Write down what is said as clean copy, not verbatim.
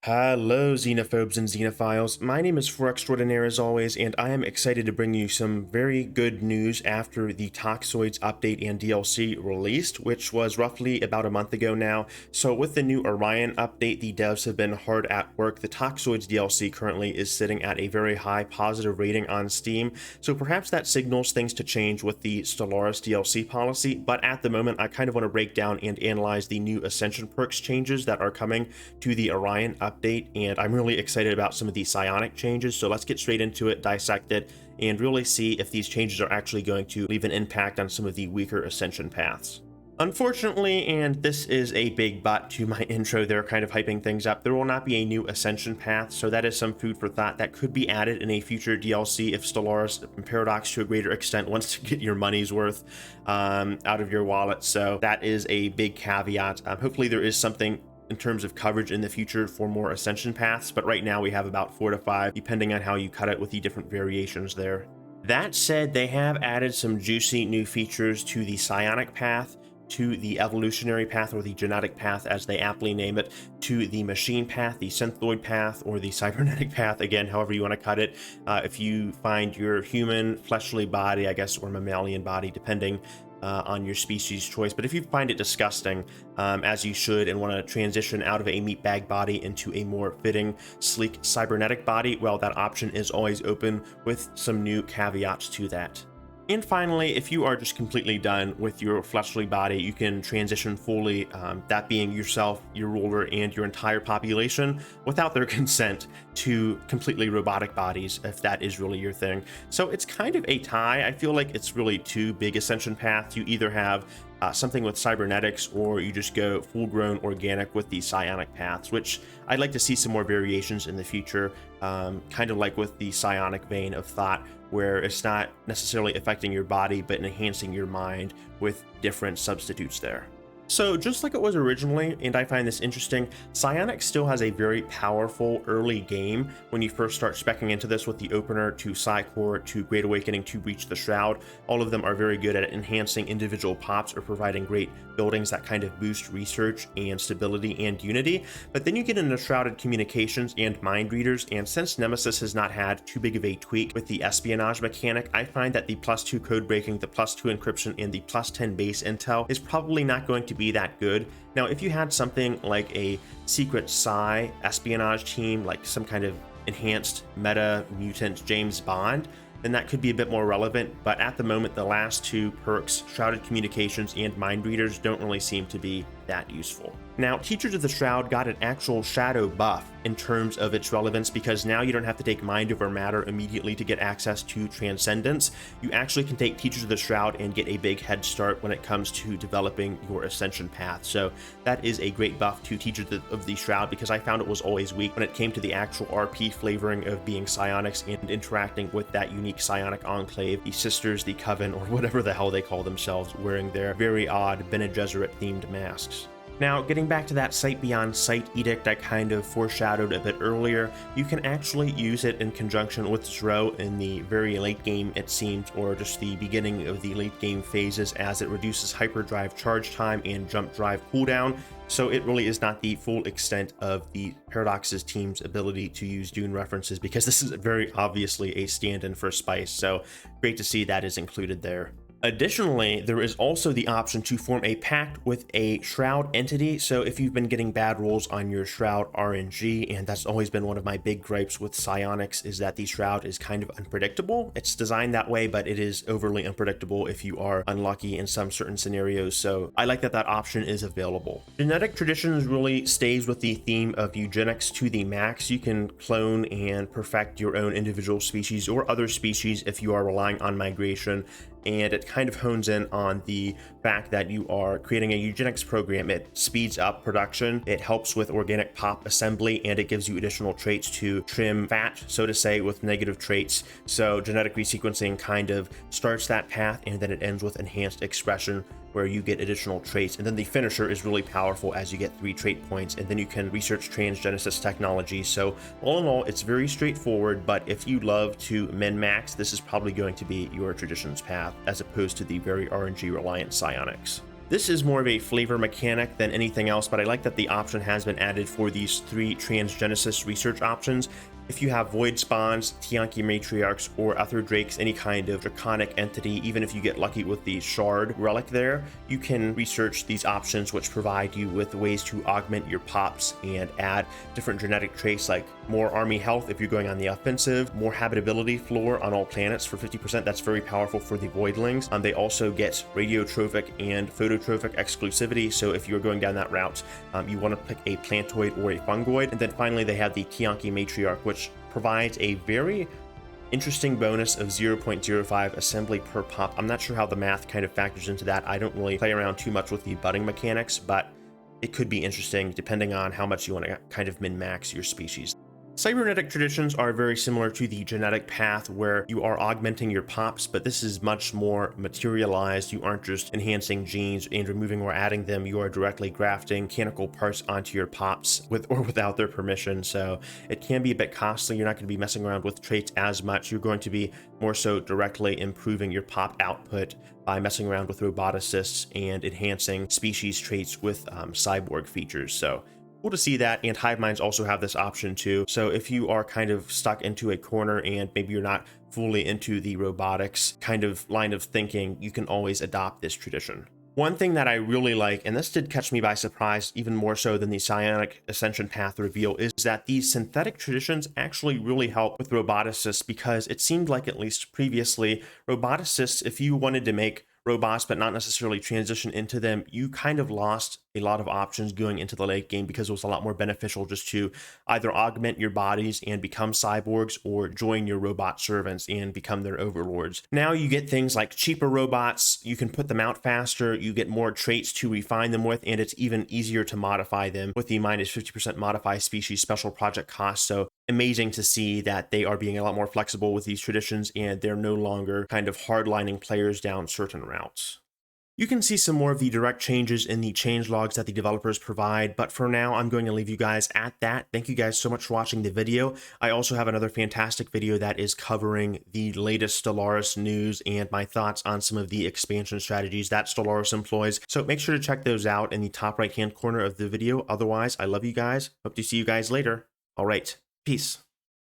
Hello, xenophobes and xenophiles. My name is For Extraordinaire as always, and I am excited to bring you some very good news after the Toxoids update and DLC released, which was roughly about a month ago now. So with the new Orion update, the devs have been hard at work. The Toxoids DLC currently is sitting at a very high positive rating on Steam, so perhaps that signals things to change with the Stellaris DLC policy, but at the moment I kind of want to break down and analyze the new Ascension perks changes that are coming to the Orion update, and I'm really excited about some of the psionic changes. So let's get straight into it, dissect it, and really see if these changes are actually going to leave an impact on some of the weaker Ascension paths. Unfortunately, and this is a big but to my intro there, kind of hyping things up, there will not be a new Ascension path, so that is some food for thought that could be added in a future DLC if Stellaris and Paradox to a greater extent wants to get your money's worth out of your wallet. So that is a big caveat. Hopefully there is something in terms of coverage in the future for more Ascension paths, but right now we have about 4 to 5, depending on how you cut it with the different variations there. That said, they have added some juicy new features to the psionic path, to the evolutionary path, or the genetic path as they aptly name it, to the machine path, the synthoid path, or the cybernetic path, again, however you want to cut it. If you find your human fleshly body, I guess, or mammalian body, depending on your species choice, but if you find it disgusting, as you should, and want to transition out of a meat bag body into a more fitting, sleek cybernetic body, well, that option is always open with some new caveats to that. And finally, if you are just completely done with your fleshly body, you can transition fully, that being yourself, your ruler, and your entire population, without their consent, to completely robotic bodies, if that is really your thing. So it's kind of a tie. I feel like it's really two big Ascension paths. You either have something with cybernetics, or you just go full-grown organic with the psionic paths, which I'd like to see some more variations in the future, kind of like with the psionic vein of thought, where it's not necessarily affecting your body, but enhancing your mind with different substitutes there. So just like it was originally, and I find this interesting, Psionic still has a very powerful early game when you first start speccing into this, with the opener to Psy-Core to Great Awakening to Breach the Shroud. All of them are very good at enhancing individual pops or providing great buildings that kind of boost research and stability and unity. But then you get into Shrouded Communications and Mind Readers, and since Nemesis has not had too big of a tweak with the espionage mechanic, I find that the +2 code breaking, the +2 encryption, and the +10 base intel is probably not going to be that good. Now, if you had something like a secret psi espionage team, like some kind of enhanced meta mutant James Bond, then that could be a bit more relevant. But at the moment, the last two perks, Shrouded Communications and Mind Readers, don't really seem to be that useful. Now, Teachers of the Shroud got an actual shadow buff in terms of its relevance, because now you don't have to take Mind over Matter immediately to get access to Transcendence. You actually can take Teachers of the Shroud and get a big head start when it comes to developing your Ascension path. So that is a great buff to Teachers of the Shroud, because I found it was always weak when it came to the actual RP flavoring of being psionics and interacting with that unique psionic enclave, the Sisters, the Coven, or whatever the hell they call themselves, wearing their very odd Bene Gesserit themed masks. Now, getting back to that Sight Beyond Sight edict I kind of foreshadowed a bit earlier, you can actually use it in conjunction with Zro in the very late game, it seems, or just the beginning of the late game phases, as it reduces hyperdrive charge time and jump drive cooldown. So it really is not the full extent of the Paradox's team's ability to use Dune references, because this is very obviously a stand-in for Spice, so great to see that is included there. Additionally, there is also the option to form a pact with a Shroud entity. So if you've been getting bad rolls on your Shroud RNG, and that's always been one of my big gripes with psionics, is that the Shroud is kind of unpredictable. It's designed that way, but it is overly unpredictable if you are unlucky in some certain scenarios. So I like that that option is available. Genetic Traditions really stays with the theme of eugenics to the max. You can clone and perfect your own individual species or other species if you are relying on migration, and it kind of hones in on the fact that you are creating a eugenics program. It speeds up production, it helps with organic pop assembly, and it gives you additional traits to trim fat, so to say, with negative traits. So genetic resequencing kind of starts that path, and then it ends with enhanced expression, where you get additional traits, and then the finisher is really powerful as you get 3 trait points, and then you can research transgenesis technology. So all in all, it's very straightforward, but if you love to min-max, this is probably going to be your traditions path, as opposed to the very RNG reliant psionics. This is more of a flavor mechanic than anything else, but I like that the option has been added for these 3 transgenesis research options. If you have void spawns, Tianki matriarchs, or other drakes, any kind of draconic entity, even if you get lucky with the shard relic there, you can research these options, which provide you with ways to augment your pops and add different genetic traits like more army health if you're going on the offensive, more habitability floor on all planets for 50%. That's very powerful for the voidlings. They also get radiotrophic and phototrophic exclusivity, so if you're going down that route, you want to pick a plantoid or a fungoid. And then finally, they have the Tianki matriarch, which provides a very interesting bonus of 0.05 assembly per pop. I'm not sure how the math kind of factors into that. I don't really play around too much with the budding mechanics, but it could be interesting depending on how much you want to kind of min-max your species. Cybernetic traditions are very similar to the genetic path, where you are augmenting your pops, but this is much more materialized. You aren't just enhancing genes and removing or adding them. You are directly grafting mechanical parts onto your pops with or without their permission. So it can be a bit costly. You're not going to be messing around with traits as much. You're going to be more so directly improving your pop output by messing around with roboticists and enhancing species traits with cyborg features. So cool to see that, and hive minds also have this option too. So if you are kind of stuck into a corner and maybe you're not fully into the robotics kind of line of thinking, you can always adopt this tradition. One thing that I really like, and this did catch me by surprise even more so than the psionic ascension path reveal, is that these synthetic traditions actually really help with roboticists, because it seemed like, at least previously, roboticists, if you wanted to make robots but not necessarily transition into them, you kind of lost a lot of options going into the late game, because it was a lot more beneficial just to either augment your bodies and become cyborgs, or join your robot servants and become their overlords. Now you get things like cheaper robots, you can put them out faster, you get more traits to refine them with, and it's even easier to modify them with the minus 50% modify species special project cost. So amazing to see that they are being a lot more flexible with these traditions, and they're no longer kind of hardlining players down certain routes. You can see some more of the direct changes in the changelogs that the developers provide, but for now, I'm going to leave you guys at that. Thank you guys so much for watching the video. I also have another fantastic video that is covering the latest Stellaris news and my thoughts on some of the expansion strategies that Stellaris employs. So make sure to check those out in the top right-hand corner of the video. Otherwise, I love you guys. Hope to see you guys later. All right, peace.